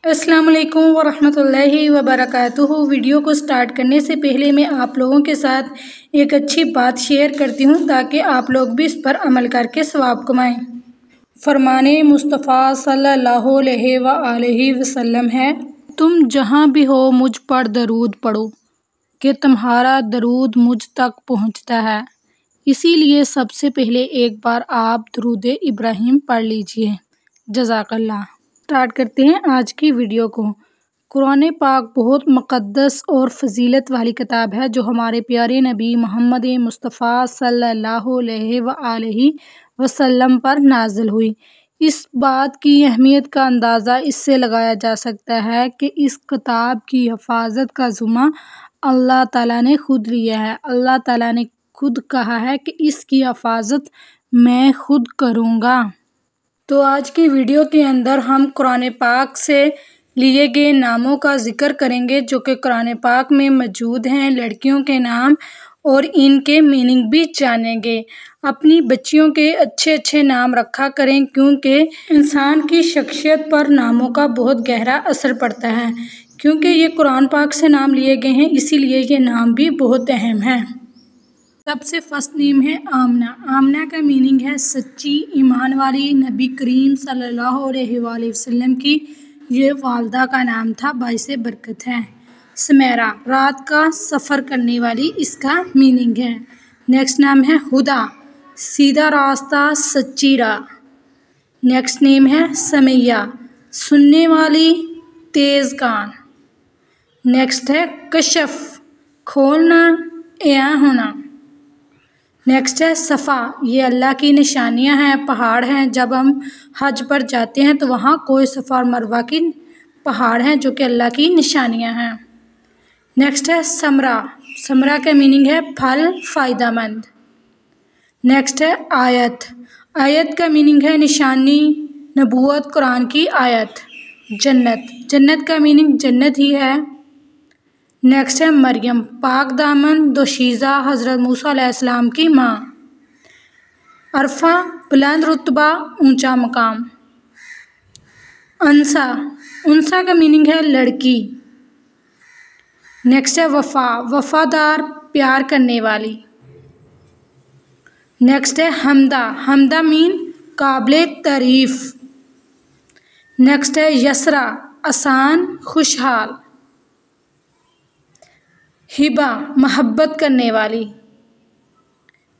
अस्सलाम वालेकुम वरहमतुल्लाहि वबरकातुहू। वीडियो को स्टार्ट करने से पहले मैं आप लोगों के साथ एक अच्छी बात शेयर करती हूँ ताकि आप लोग भी इस पर अमल करके सवाब कमाएं। फरमाने मुस्तफ़ा सल्लल्लाहु अलैहि वसल्लम है, तुम जहाँ भी हो मुझ पर दरूद पढ़ो कि तुम्हारा दरूद मुझ तक पहुँचता है। इसीलिए सबसे पहले एक बार आप दरूद इब्राहिम पढ़ लीजिए। जज़ाकल्लाह। स्टार्ट करते हैं आज की वीडियो को। कुरान पाक बहुत मुक़द्दस और फ़जीलत वाली किताब है जो हमारे प्यारे नबी मोहम्मद मुस्तफ़ा सल्लल्लाहु अलैहि वसल्लम पर नाज़िल हुई। इस बात की अहमियत का अंदाज़ा इससे लगाया जा सकता है कि इस किताब की हिफाजत का ज़िम्मा अल्लाह ताला ने खुद लिया है। अल्लाह ताला ने खुद कहा है कि इसकी हिफाजत मैं खुद करूँगा। तो आज की वीडियो के अंदर हम कुरान पाक से लिए गए नामों का ज़िक्र करेंगे जो कि कुरान पाक में मौजूद हैं। लड़कियों के नाम और इनके मीनिंग भी जानेंगे। अपनी बच्चियों के अच्छे अच्छे नाम रखा करें क्योंकि इंसान की शख्सियत पर नामों का बहुत गहरा असर पड़ता है। क्योंकि ये कुरान पाक से नाम लिए गए हैं इसीलिए ये नाम भी बहुत अहम है। सबसे फर्स्ट नेम है आमना। आमना का मीनिंग है सच्ची ईमान वाली। नबी करीम सल्लल्लाहु अलैहि वसल्लम की ये वालदा का नाम था, बाइसे बरकत है। सुमेरा, रात का सफ़र करने वाली, इसका मीनिंग है। नेक्स्ट नाम है हुदा, सीधा रास्ता, सच्ची राह। नेक्स्ट नेम है समैया, सुनने वाली, तेज़ कान। नेक्स्ट है कशफ, खोलना या होना। नेक्स्ट है सफ़ा, ये अल्लाह की निशानियां हैं, पहाड़ हैं। जब हम हज पर जाते हैं तो वहाँ कोई सफ़ा और मरवा की पहाड़ हैं जो कि अल्लाह की निशानियां हैं। नेक्स्ट है समरा, समरा का मीनिंग है फल, फ़ायदेमंद। नेक्स्ट है आयत, आयत का मीनिंग है निशानी, नबूवत, कुरान की आयत। जन्नत, जन्नत का मीनिंग जन्नत ही है। नेक्स्ट है मरियम, पाक दामन, दोशीज़ा, हज़रत मूसा अलैहिस्सलाम की माँ। अरफा, बुलंद रुतबा, ऊंचा मकाम। अनसा, उनसा का मीनिंग है लड़की। नेक्स्ट है वफ़ा, वफ़ादार, प्यार करने वाली। नेक्स्ट है हमदा, हमदा मीन काबिले तारीफ़। नेक्स्ट है यसरा, आसान, खुशहाल। हिबा, मोहब्बत करने वाली।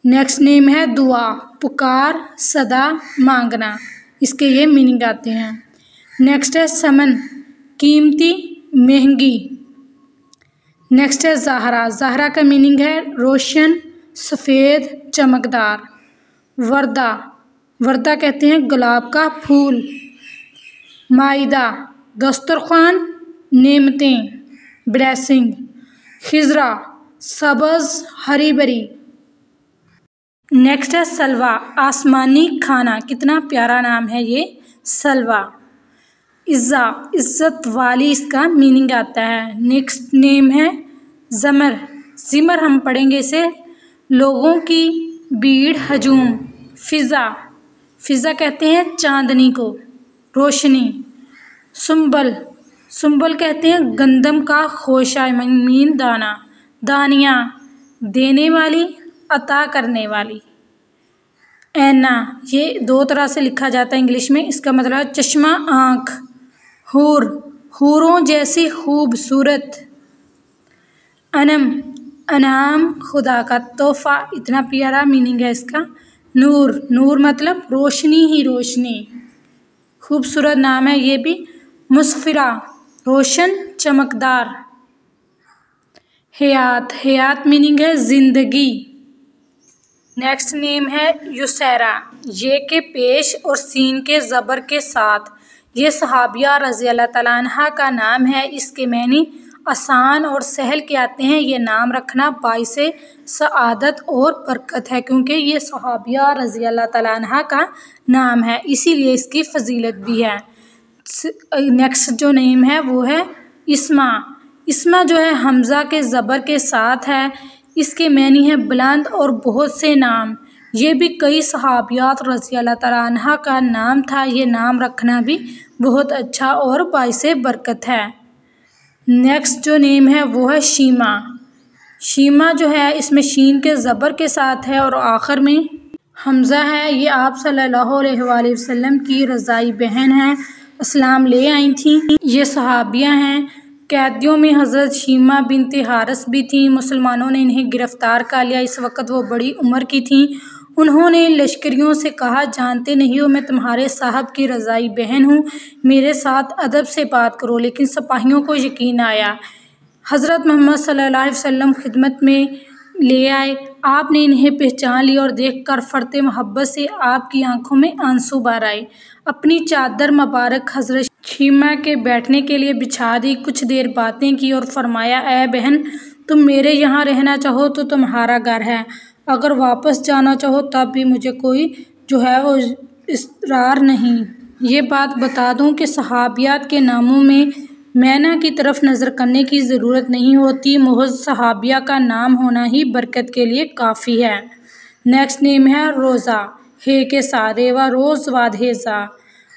नेक्स्ट नेम है दुआ, पुकार, सदा, मांगना, इसके ये मीनिंग आते हैं। नेक्स्ट है समन, कीमती, महंगी। नेक्स्ट है ज़हरा, ज़हरा का मीनिंग है रोशन, सफ़ेद, चमकदार। वर्दा, वर्दा कहते हैं गुलाब का फूल। माइदा, दस्तरख़्वान, नेमतें, ब्लेसिंग। खिज़रा, सब्ज़, हरी भरी। नेक्स्ट है सलवा, आसमानी खाना, कितना प्यारा नाम है ये सलवा। इज़्ज़ा, इज़्ज़त वाली, इसका मीनिंग आता है। नेक्स्ट नेम है ज़मर, ज़िमर हम पढ़ेंगे इसे, लोगों की भीड़, हजूम। फ़िज़ा, फ़िज़ा कहते हैं चांदनी को, रोशनी। सुंबल, सुंबल कहते हैं गंदम का खोशा, मीन दाना। दानिया, देने वाली, अता करने वाली। ऐना, ये दो तरह से लिखा जाता है इंग्लिश में, इसका मतलब है चश्मा, आँख। हूर, हूरों जैसी खूबसूरत। अनम, अनाम, खुदा का तोहफ़ा, इतना प्यारा मीनिंग है इसका। नूर, नूर मतलब रोशनी ही रोशनी, खूबसूरत नाम है ये भी। मुस्फिरा, रोशन, चमकदार। हयात, हयात मीनिंग है ज़िंदगी। नेक्स्ट नेम है युसैरा, ये के पेश और सीन के ज़बर के साथ। ये सहाबिया रज़ी अल्लाह तआला अन्हा का नाम है। इसके मानी आसान और सहल के आते हैं। ये नाम रखना बाइसे सआदत और बरकत है क्योंकि ये सहाबिया रज़ी अल्लाह तआला अन्हा का नाम है, इसीलिए इसकी फ़जीलत भी है। नेक्स्ट जो नेम है वो है इस्मा, इस्मा जो है हमज़ा के ज़बर के साथ है। इसके मानी है बुलंद और बहुत से नाम। ये भी कई सहाबियात रज़ी अल्लाह तआला अन्हा का नाम था। ये नाम रखना भी बहुत अच्छा और बाइस बरकत है। नेक्स्ट जो नेम है वो है शीमा। शीमा जो है इसमें शीन के ज़बर के साथ है और आखिर में हमज़ा है। ये आप सल्लल्लाहु अलैहि वसल्लम की रज़ाई बहन है, इस्लाम ले आई थी। ये सहाबियाँ हैं। कैदियों में हज़रत शीमा बिनते हारिस भी थी। मुसलमानों ने इन्हें गिरफ़्तार कर लिया। इस वक्त वो बड़ी उम्र की थी। उन्होंने लश्करियों से कहा, जानते नहीं हो मैं तुम्हारे साहब की रज़ाई बहन हूँ, मेरे साथ अदब से बात करो। लेकिन सिपाहियों को यकीन आया। हज़रत मोहम्मद सल्लल्लाहु अलैहि वसल्लम खिदमत में ले आए। आपने इन्हें पहचान लिया और देखकर फ़रते मोहब्बत से आपकी आंखों में आंसू भर आए। अपनी चादर मुबारक हज़रत शीमा के बैठने के लिए बिछा दी। कुछ देर बातें की और फरमाया, ए बहन, तुम मेरे यहाँ रहना चाहो तो तुम्हारा घर है, अगर वापस जाना चाहो तब भी मुझे कोई जो है वो इसरार नहीं। ये बात बता दूं कि सहाबियात के नामों में मैना की तरफ नज़र करने की ज़रूरत नहीं होती। महज सहाबिया का नाम होना ही बरकत के लिए काफ़ी है। नेक्स्ट नेम है रोज़ा, हे के सारे व रोज़ वादेज़ा।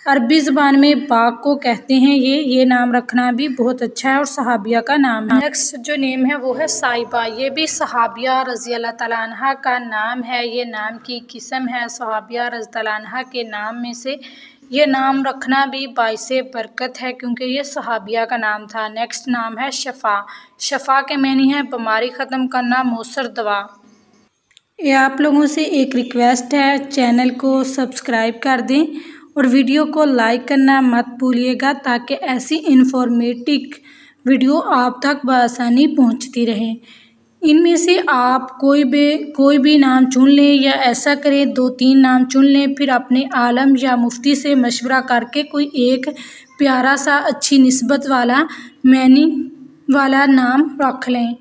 अरबी ज़बान में बाग को कहते हैं। ये नाम रखना भी बहुत अच्छा है और सहाबिया का नाम है। नेक्स्ट जो नेम है वो है साहिबा। ये भी सहाबिया रज़ी अल्लाह तआला अन्हा का नाम है। ये नाम की किस्म है। सहाबिया रज़ी अल्लाह तआला अन्हा के नाम में से ये नाम रखना भी बाइस बरकत है क्योंकि ये सहाबिया का नाम था। नेक्स्ट नाम है शफ़ा। शफ़ा के मानी है बीमारी ख़त्म करना, मौसर दवा। ये आप लोगों से एक रिक्वेस्ट है, चैनल को सब्सक्राइब कर दें और वीडियो को लाइक करना मत भूलिएगा ताकि ऐसी इन्फॉर्मेटिव वीडियो आप तक बआसानी पहुंचती रहे। इनमें से आप कोई भी नाम चुन लें या ऐसा करें 2-3 नाम चुन लें, फिर अपने आलम या मुफ्ती से मशवरा करके कोई एक प्यारा सा अच्छी निस्बत वाला मैनी वाला नाम रख लें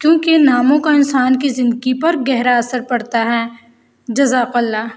क्योंकि नामों का इंसान की ज़िंदगी पर गहरा असर पड़ता है। जज़ाकल्लाह।